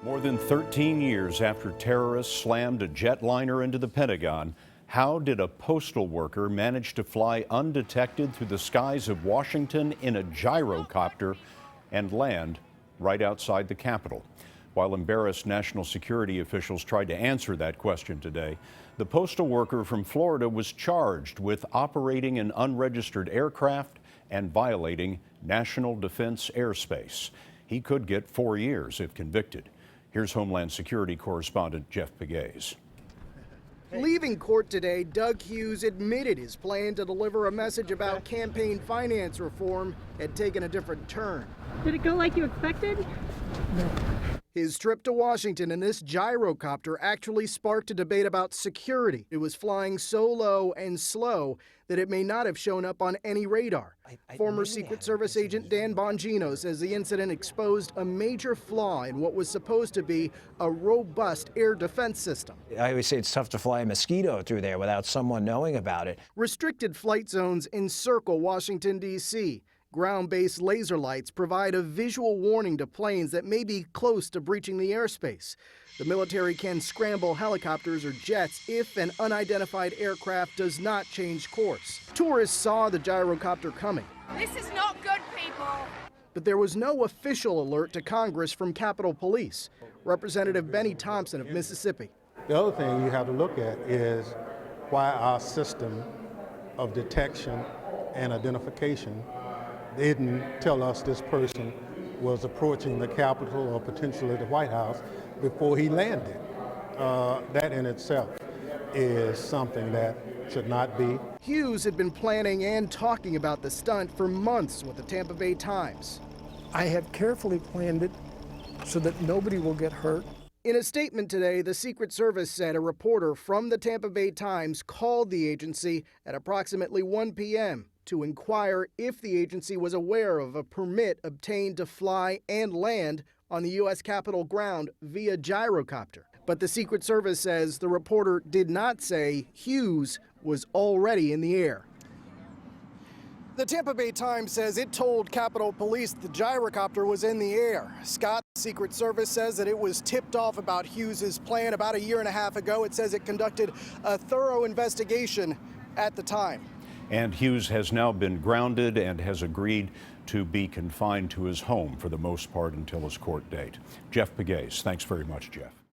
More than 13 years after terrorists slammed a jetliner into the Pentagon, how did a postal worker manage to fly undetected through the skies of Washington in a gyrocopter and land right outside the Capitol? While embarrassed national security officials tried to answer that question today, the postal worker from Florida was charged with operating an unregistered aircraft and violating national defense airspace. He could get 4 years if convicted. Here's Homeland Security correspondent Jeff Pegues. Leaving court today, Doug Hughes admitted his plan to deliver a message about campaign finance reform had taken a different turn. Did it go like you expected? No. His trip to Washington in this gyrocopter actually sparked a debate about security. It was flying so low and slow that it may not have shown up on any radar. Former Secret Service agent Dan Bongino says the incident exposed a major flaw in what was supposed to be a robust air defense system. I always say it's tough to fly a mosquito through there without someone knowing about it. Restricted flight zones encircle Washington, D.C. Ground-based laser lights provide a visual warning to planes that may be close to breaching the airspace. The military can scramble helicopters or jets if an unidentified aircraft does not change course. Tourists saw the gyrocopter coming. This is not good, people. But there was no official alert to Congress from Capitol Police. Representative Benny Thompson of Mississippi. The other thing you have to look at is why our system of detection and identification didn't tell us this person was approaching the Capitol or potentially the White House before he landed. That in itself is something that should not be. Hughes had been planning and talking about the stunt for months with the Tampa Bay Times. I have carefully planned it so that nobody will get hurt. In a statement today, the Secret Service said a reporter from the Tampa Bay Times called the agency at approximately 1 p.m. to inquire if the agency was aware of a permit obtained to fly and land on the U.S. Capitol ground via gyrocopter. But the Secret Service says the reporter did not say Hughes was already in the air. The Tampa Bay Times says it told Capitol Police the gyrocopter was in the air. Scott, Secret Service, says that it was tipped off about Hughes's plan about 1.5 years ago. It says it conducted a thorough investigation at the time. And Hughes has now been grounded and has agreed to be confined to his home for the most part until his court date. Jeff Pegues, thanks very much, Jeff.